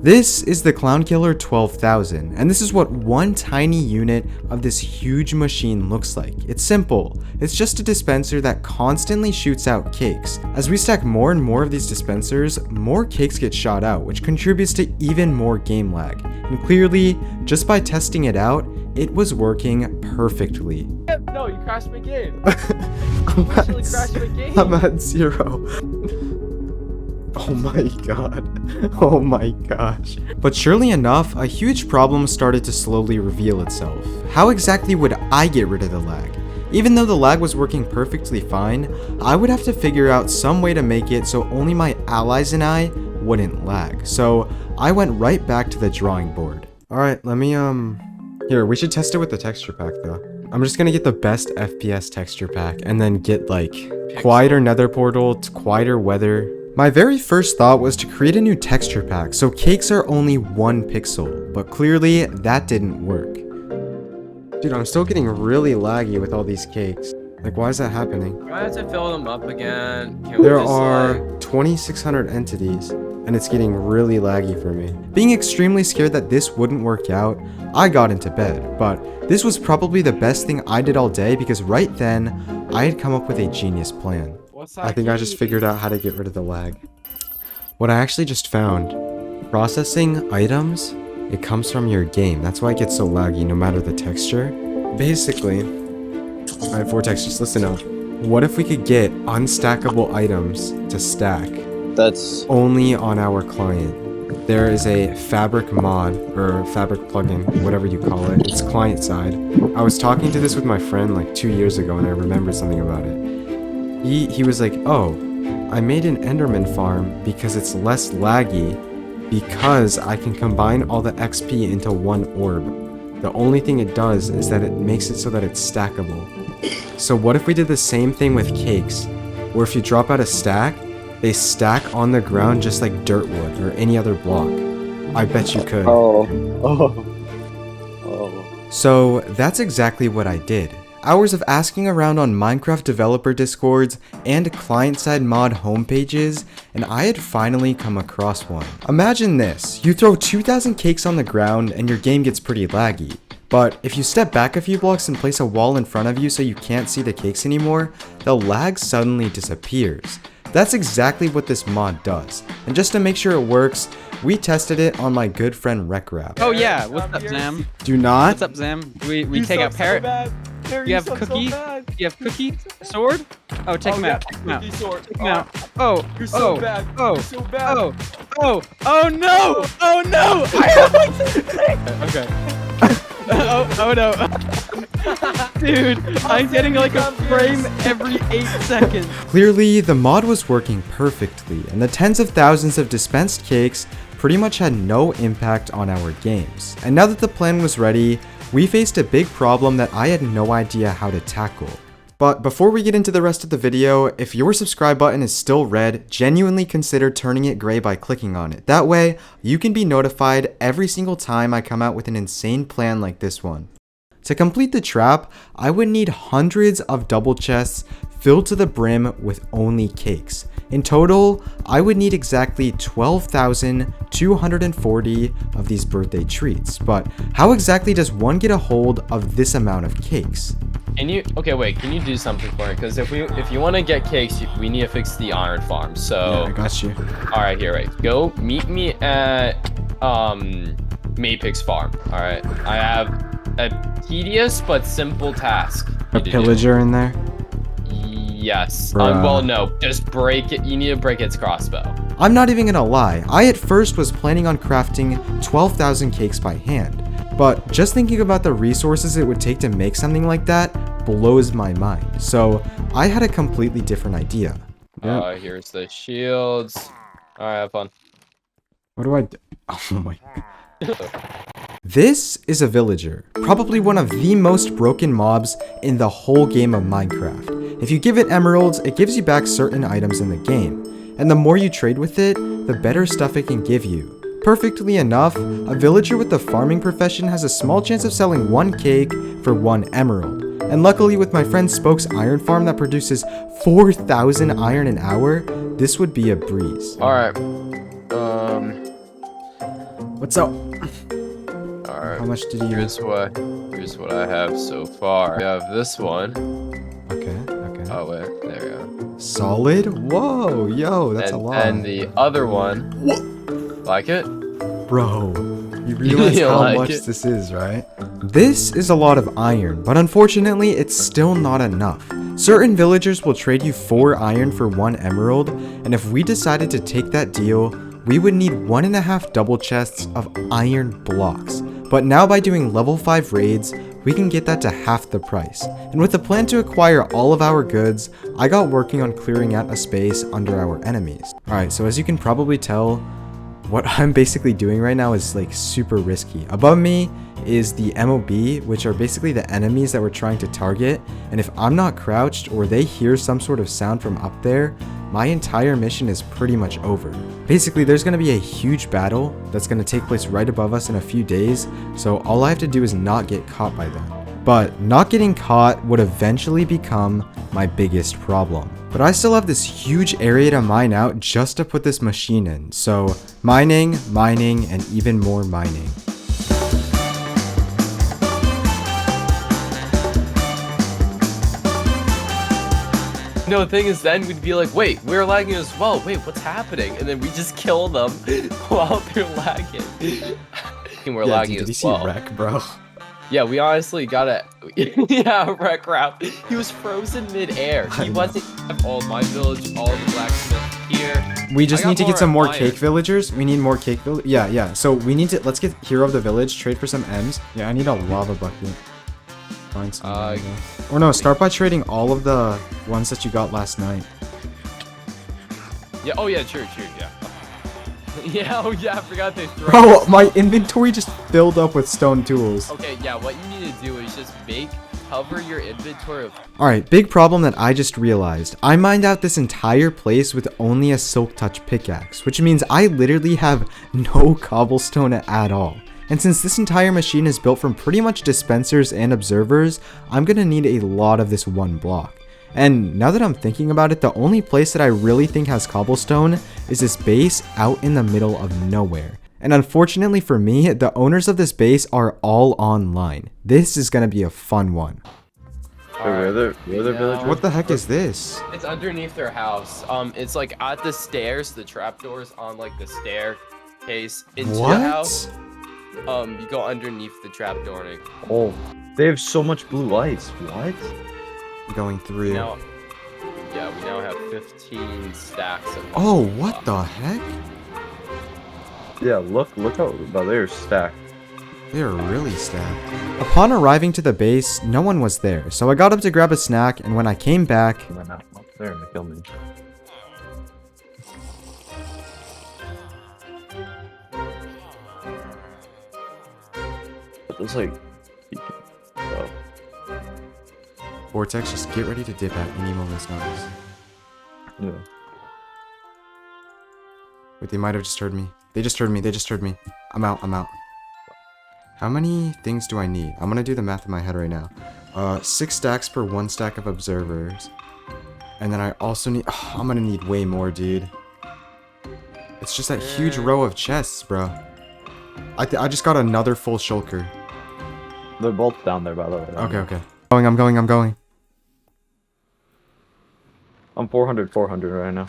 This is the Clown Killer 12,000, and this is what one tiny unit of this huge machine looks like. It's simple. It's just a dispenser that constantly shoots out cakes. As we stack more and more of these dispensers, more cakes get shot out, which contributes to even more game lag. And clearly, just by testing it out, it was working perfectly. No, you crashed my game. I'm Actually crashed my game. I'm at 0. Oh my god. Oh my gosh. But surely enough, a huge problem started to slowly reveal itself. How exactly would I get rid of the lag? Even though the lag was working perfectly fine, I would have to figure out some way to make it so only my allies and I wouldn't lag. So I went right back to the drawing board. Alright, let me here, we should test it with the texture pack though. I'm just gonna get the best FPS texture pack and then get like quieter nether portal, quieter weather. My very first thought was to create a new texture pack so cakes are only 1 pixel, but clearly that didn't work. Dude, I'm still getting really laggy with all these cakes. Like, why is that happening? Do I have to fill them up again? Can There we just, are like... 2,600 entities, and it's getting really laggy for me. Being extremely scared that this wouldn't work out, I got into bed, but this was probably the best thing I did all day because right then, I had come up with a genius plan. I think I just figured out how to get rid of the lag. What I actually just found, processing items, it comes from your game. That's why it gets so laggy no matter the texture. Basically, alright Vortex, just listen up. What if we could get unstackable items to stack? That's only on our client. There is a fabric mod, or fabric plugin, whatever you call it. It's client side. I was talking to this with my friend like 2 years ago and I remembered something about it. He was like, oh, I made an Enderman farm because it's less laggy because I can combine all the XP into one orb. The only thing it does is that it makes it so that it's stackable. So what if we did the same thing with cakes, where if you drop out a stack, they stack on the ground just like dirt wood or any other block? I bet you could. oh. So that's exactly what I did. Hours of asking around on Minecraft developer discords and client-side mod homepages, and I had finally come across one. Imagine this, you throw 2,000 cakes on the ground and your game gets pretty laggy. But if you step back a few blocks and place a wall in front of you so you can't see the cakes anymore, the lag suddenly disappears. That's exactly what this mod does. And just to make sure it works, we tested it on my good friend HermitCraft. Oh yeah, what's up, Zam? Do not. What's up, Zam? We take out Parrot. You have Cookie? You have Cookie? Sword? Oh, take him out. Take him out. Take him out. Oh, You're so bad. Oh, You're so bad. oh no! Oh no! I have like this thing. Okay. oh no. Dude, I'm getting like a frame every 8 seconds. Clearly, the mod was working perfectly, and the tens of thousands of dispensed cakes pretty much had no impact on our games. And now that the plan was ready, we faced a big problem that I had no idea how to tackle. But before we get into the rest of the video, if your subscribe button is still red, genuinely consider turning it gray by clicking on it. That way, you can be notified every single time I come out with an insane plan like this one. To complete the trap, I would need hundreds of double chests filled to the brim with only cakes. In total, I would need exactly 12,240 of these birthday treats. But how exactly does one get a hold of this amount of cakes? Can you can you do something for it? Because if you want to get cakes, we need to fix the iron farm. So yeah, I got you. All right, here, right. Go meet me at Maypix farm. All right, I have a tedious but simple task. A pillager in there? Yes. Bruh. Well, no, just break it. You need to break its crossbow. I'm not even gonna lie. I at first was planning on crafting 12,000 cakes by hand. But just thinking about the resources it would take to make something like that blows my mind. So I had a completely different idea. Here's the shields. All right, have fun. What do I do? Oh my. This is a villager, probably one of the most broken mobs in the whole game of Minecraft. If you give it emeralds, it gives you back certain items in the game, and the more you trade with it, the better stuff it can give you. Perfectly enough, a villager with the farming profession has a small chance of selling 1 cake for 1 emerald. And luckily with my friend Spoke's iron farm that produces 4,000 iron an hour, this would be a breeze. Alright. What's up? Alright. How much did you... Here's what I have so far. I have this one. Okay. Oh wait, there we go. Solid? Whoa, yo, that's a lot. And the other one. What? Like it? Bro, you realize You how like much it? this is, right? This is a lot of iron, but unfortunately, it's still not enough. Certain villagers will trade you 4 iron for 1 emerald, and if we decided to take that deal, we would need 1.5 double chests of iron blocks. But now by doing level 5 raids, we can get that to half the price. And with the plan to acquire all of our goods, I got working on clearing out a space under our enemies. Alright, so as you can probably tell, what I'm basically doing right now is like super risky. Above me is the MOB, which are basically the enemies that we're trying to target. And if I'm not crouched or they hear some sort of sound from up there, my entire mission is pretty much over. Basically, there's going to be a huge battle that's going to take place right above us in a few days, so all I have to do is not get caught by them. But not getting caught would eventually become my biggest problem. But I still have this huge area to mine out just to put this machine in, so mining, and even more mining. No, the thing is then we'd be like, wait, we're lagging as well. Wait, what's happening? And then we just kill them while they're lagging. And we're lagging dude, did you as see well. Wreck, bro? Yeah, we honestly gotta. Yeah, HermitCraft. He was frozen mid-air. He wasn't. All my village, all the blacksmiths here. We just need to get some more iron. cake villagers. We need more cake villagers. Yeah. So we need to. Let's get hero of the village. Trade for some M's. Yeah, I need a lava bucket. Find some. Or no, start by trading all of the ones that you got last night. Yeah. Oh yeah. True. Yeah. Yeah. Oh yeah. I forgot they throw. Bro, my inventory just filled up with stone tools. Okay. Yeah. What you need to do is just cover your inventory of. Alright, big problem that I just realized. I mined out this entire place with only a silk touch pickaxe, which means I literally have no cobblestone at all. And since this entire machine is built from pretty much dispensers and observers, I'm gonna need a lot of this one block. And now that I'm thinking about it, the only place that I really think has cobblestone is this base out in the middle of nowhere. And unfortunately for me, the owners of this base are all online. This is gonna be a fun one. Where the villagers? What the heck is this? It's underneath their house. It's like at the stairs. The trapdoors on like the staircase into the house. You go underneath the trapdoor. And Oh, they have so much blue lights. What? Going through. now, yeah, we now have 15 stacks of. Oh, what the heck? Yeah, look how they're stacked. They're really stacked. Upon arriving to the base, no one was there, so I got up to grab a snack, and when I came back, They're not up there and they kill me. It's like. Oh. Vortex, just get ready to dip at any moment's notice. Yeah. Wait, they might have just heard me. They just heard me. I'm out. How many things do I need? I'm gonna do the math in my head right now. 6 stacks per 1 stack of observers. And then I also need... Oh, I'm gonna need way more, dude. It's just that huge row of chests, bro. I just got another full shulker. They're both down there, by the way. Okay. I'm going. I'm 400 right now.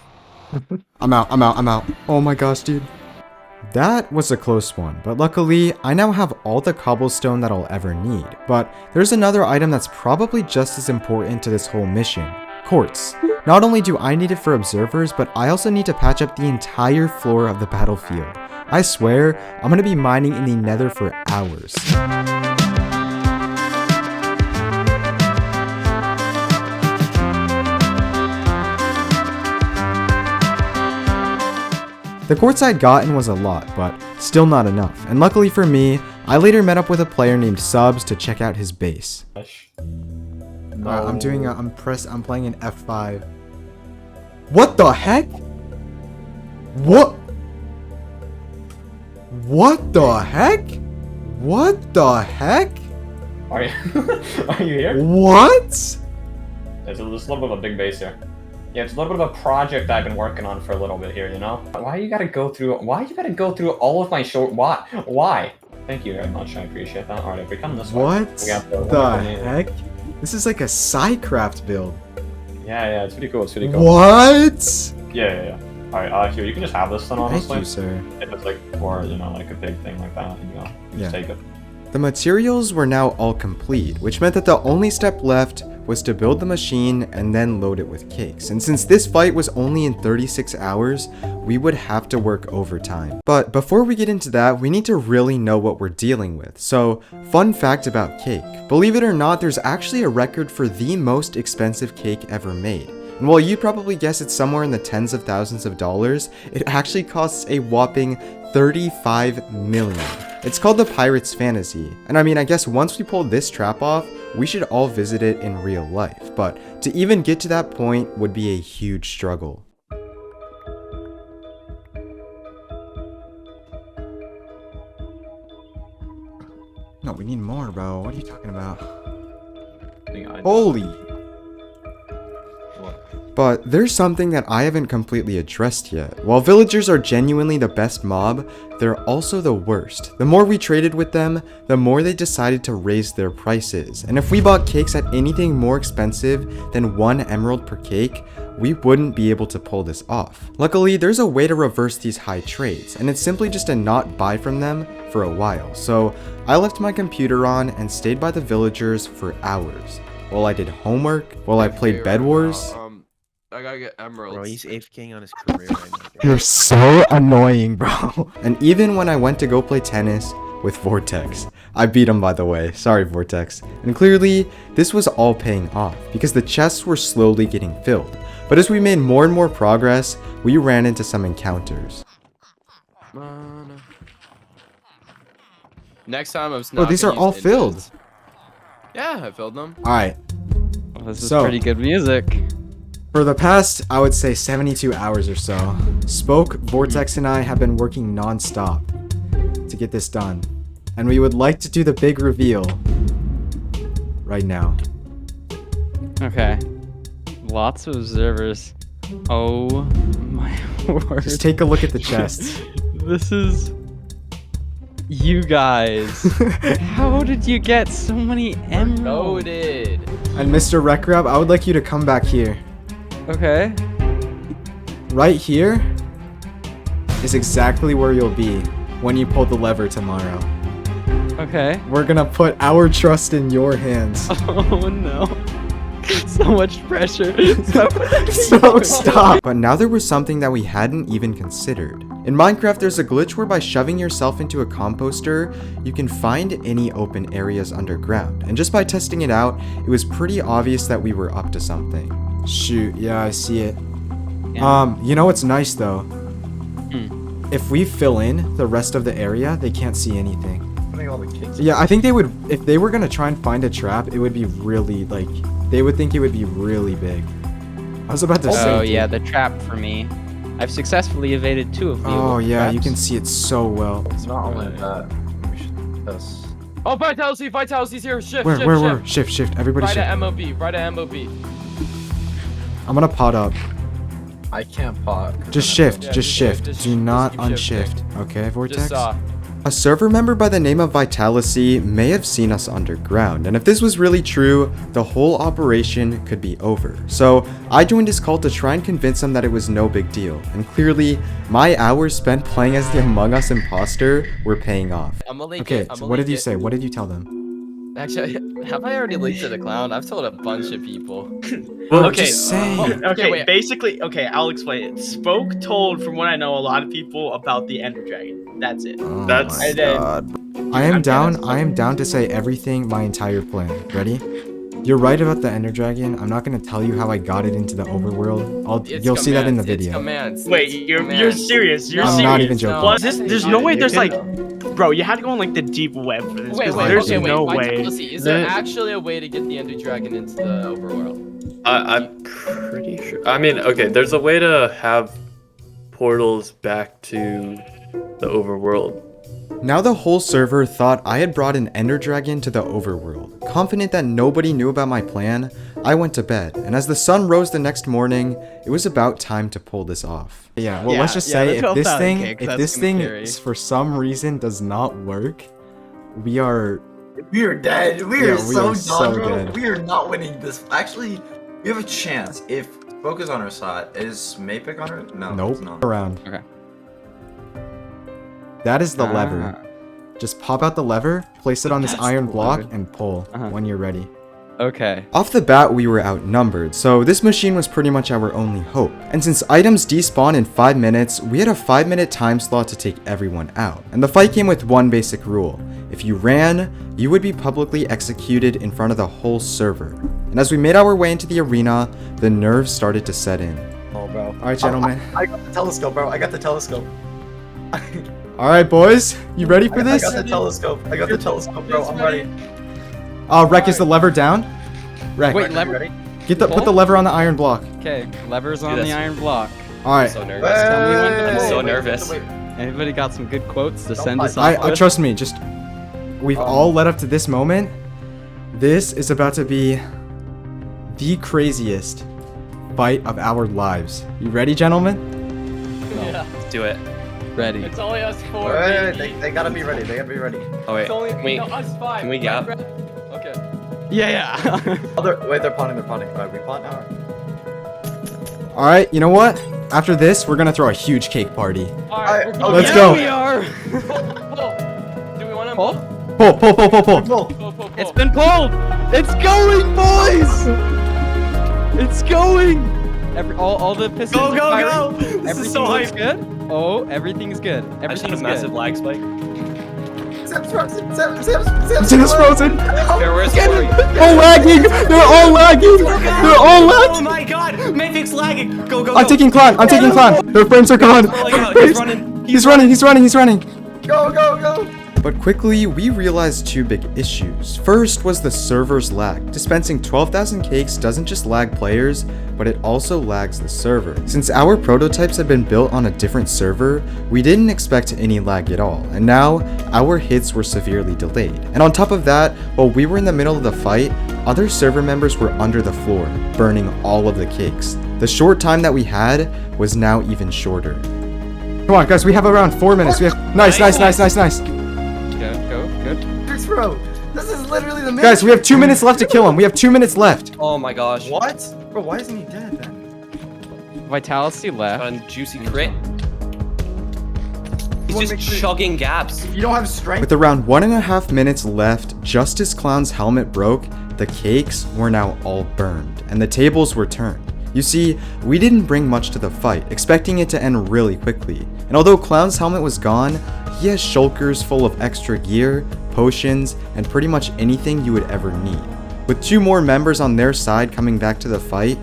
I'm out. Oh my gosh, dude. That was a close one, but luckily, I now have all the cobblestone that I'll ever need. But there's another item that's probably just as important to this whole mission. Quartz. Not only do I need it for observers, but I also need to patch up the entire floor of the battlefield. I swear, I'm gonna be mining in the nether for hours. The quartz I'd gotten was a lot, but still not enough, and luckily for me, I later met up with a player named Subs to check out his base. I'm playing an F5. What the heck? What the heck? What the heck? Are you here? What? There's a little bit of a big base here. Yeah, it's a little bit of a project I've been working on for a little bit here, you know? Why you gotta go through all of my short... Why? Thank you very much, I appreciate that. Alright, if we come this way... What we got the heck? This is like a Psycraft build. Yeah, it's pretty cool, it's pretty cool. What? Yeah. Alright, here, you can just have this then, honestly. Thank you, sir. If it's like for, you know, like a big thing like that, you know, just take it. The materials were now all complete, which meant that the only step left was to build the machine and then load it with cakes. And since this fight was only in 36 hours, we would have to work overtime. But before we get into that, we need to really know what we're dealing with. So, fun fact about cake. Believe it or not, there's actually a record for the most expensive cake ever made. And while you'd probably guess it's somewhere in the tens of thousands of dollars, it actually costs a whopping 35 million. It's called the Pirate's Fantasy, and I mean, I guess once we pull this trap off, we should all visit it in real life, but to even get to that point would be a huge struggle. No, we need more, bro. What are you talking about? Holy! But there's something that I haven't completely addressed yet. While villagers are genuinely the best mob, they're also the worst. The more we traded with them, the more they decided to raise their prices. And if we bought cakes at anything more expensive than 1 emerald per cake, we wouldn't be able to pull this off. Luckily, there's a way to reverse these high trades, and it's simply just to not buy from them for a while. So I left my computer on and stayed by the villagers for hours. While I did homework, while I played Bed Wars. I gotta get emeralds. Bro, he's AFKing on his career right now. You're so annoying, bro. And even when I went to go play tennis with Vortex, I beat him, by the way. Sorry, Vortex. And clearly, this was all paying off because the chests were slowly getting filled. But as we made more and more progress, we ran into some encounters. Next time, I'm Oh, these are all filled. Yeah, I filled them. Alright. Well, this is So- pretty good music. For the past, I would say 72 hours or so, Spoke, Vortex, and I have been working non-stop to get this done. And we would like to do the big reveal right now. Okay. Lots of observers. Oh my word. Just take a look at the chests. This is... You guys. How did you get so many emeralds? Loaded. And Mr. Rekrab, I would like you to come back here. Okay. Right here is exactly where you'll be when you pull the lever tomorrow. Okay. We're gonna put our trust in your hands. Oh no. So much pressure. So stop. But now there was something that we hadn't even considered. In Minecraft, there's a glitch where by shoving yourself into a composter, you can find any open areas underground. And just by testing it out, it was pretty obvious that we were up to something. Shoot, yeah, I see it. Yeah. You know what's nice though? If we fill in the rest of the area, they can't see anything. Yeah, I think they would, if they were gonna try and find a trap, it would be really, like, they would think it would be really big. I was about to say. Oh yeah, the trap for me. I've successfully evaded 2 of the Oh yeah, you traps. can see it so well. It's not only that. We should test. Oh, Vitality's here. Shift, Where? Shift. Everybody Right shift. at MOB. I'm gonna pot up. I can't pot. Just shift. Yeah, Just shift. just Do not keep unshift. Okay, Vortex? Just A server member by the name of Vitality may have seen us underground, and if this was really true, the whole operation could be over. So I joined his cult to try and convince him that it was no big deal, and clearly, my hours spent playing as the Among Us imposter were paying off. I'm a leak Okay, it. I'm so a what did leak you it. say? What did you tell them? Actually, have I already leaked to the clown? I've told a bunch of people. Well, okay. just saying. Okay, wait. basically, okay, I'll explain it. Spoke told, from what I know, a lot of people about the Ender Dragon. That's it. Oh That's my and then- God. I am down to say everything, my entire plan. Ready? You're right about the Ender Dragon. I'm not gonna tell you how I got it into the overworld. It's You'll see that in the commands, video. It's commands. Wait, it's you're commands. serious? You're I'm serious? not even joking. Well, there's no way there's like, bro, you had to go on like the deep web for this. Wait, 'cause wait, there's okay, wait. no way. Vitality, is there actually a way to get the Ender Dragon into the overworld? I'm pretty sure. I mean, okay, there's a way to have portals back to the overworld. Now the whole server thought I had brought an ender dragon to the overworld. Confident that nobody knew about my plan, I went to bed, and as the sun rose the next morning, it was about time to pull this off. Yeah, well, let's just say if this thing for some reason does not work, we are dead. We Yeah, are we so are done, so bro. dead. We are not winning this. Actually, we have a chance if Spoke is on our side. Is Maypick on her? No, nope it's not. around. Okay. That is the lever. Just pop out the lever, place it on this iron block, and pull when you're ready. Okay. Off the bat, we were outnumbered, so this machine was pretty much our only hope. And since items despawn in 5 minutes, we had a 5-minute time slot to take everyone out. And the fight came with one basic rule. If you ran, you would be publicly executed in front of the whole server. And as we made our way into the arena, the nerves started to set in. Oh, bro. Alright, gentlemen. I got the telescope, bro. I got the telescope. Alright, boys. You ready for this? I got the telescope. I got the telescope, bro. I'm ready. Rek, is the lever down? Rek, Wait, lever. Ready? put the lever on the iron block. Okay, levers on Dude, the that's- iron block. Alright. So nervous. Tell me when to I'm pull. so Wait, nervous. wait. Anybody got some good quotes to Don't send us fight. off with? Trust me, just we've all led up to this moment. This is about to be the craziest fight of our lives. You ready, gentlemen? Yeah. Let's do it. Ready. It's only us four. Wait, baby. they gotta be ready. They gotta be ready. Oh wait. It's only Can we, no, us five. can we gap? Okay. Yeah. Wait, they're pawning. Alright, we pawn now. Alright, you know what? After this, we're gonna throw a huge cake party. Alright, we're going. Let's Yeah, go. we are. Pull. Do we want to Pull? Pull, pull, pull, pull, pull. Pull. Pull. It's been pulled. It's going, boys. It's going. All the pistons. Go, are go, firing. go! This Everything is so looks hype. good. Oh, everything's good. I just had a Everything's massive good. lag spike. Sam's frozen. Sam's Tim's frozen. Here, where's Corey? Oh, lagging! They're all lagging! They're all Oh lagging! my god! Mayfix lagging! Go, go, go! I'm taking climb! I'm taking climb! Their frames are gone! Oh my god, Their he's frames- running! He's running! Go. But quickly, we realized two big issues. First was the server's lag. Dispensing 12,000 cakes doesn't just lag players, but it also lags the server. Since our prototypes had been built on a different server, we didn't expect any lag at all, and now our hits were severely delayed. And on top of that, while we were in the middle of the fight, other server members were under the floor, burning all of the cakes. The short time that we had was now even shorter. Come on, guys, we have around 4 minutes. We have nice. Good. Fix, bro. This is literally the minute. Guys, we have 2 minutes left to kill him. We have 2 minutes left. Oh my gosh. What? Bro, why isn't he dead then? Vitality left. On juicy crit. He's wanna just make sure- chugging gaps. You don't have strength. With around 1.5 minutes left, just as Clown's helmet broke, the cakes were now all burned, and the tables were turned. You see, we didn't bring much to the fight, expecting it to end really quickly. And although Clown's helmet was gone, he has shulkers full of extra gear, potions, and pretty much anything you would ever need. With 2 more members on their side coming back to the fight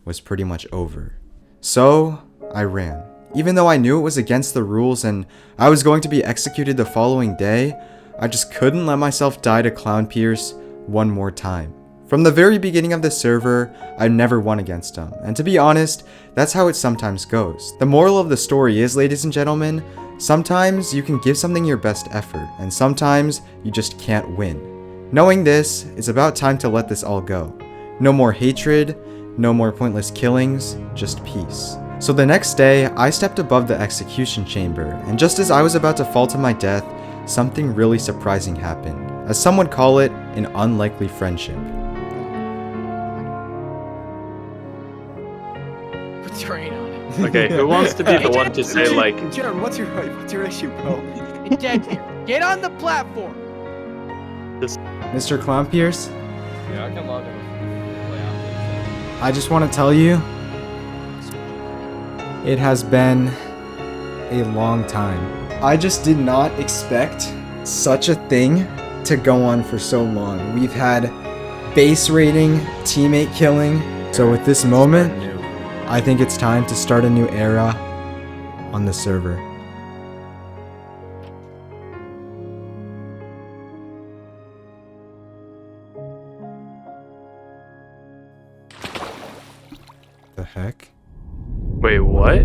was pretty much over. So, I ran. Even though I knew it was against the rules and I was going to be executed the following day, I just couldn't let myself die to Clown Pierce one more time. From the very beginning of the server, I never won against him, and to be honest, that's how it sometimes goes. The moral of the story is, ladies and gentlemen, sometimes you can give something your best effort, and sometimes you just can't win. Knowing this, it's about time to let this all go. No more hatred, no more pointless killings, just peace. So the next day, I stepped above the execution chamber, and just as I was about to fall to my death, something really surprising happened. As some would call it, an unlikely friendship. Train on it. Okay, who wants to be the one to say like, Jared, what's your issue, bro? Get on the platform. Mr. Clown Pierce, Yeah, I can log in. I just want to tell you, it has been a long time. I just did not expect such a thing to go on for so long. We've had base raiding, teammate killing, so with this moment, I think it's time to start a new era on the server. The heck? wait, what?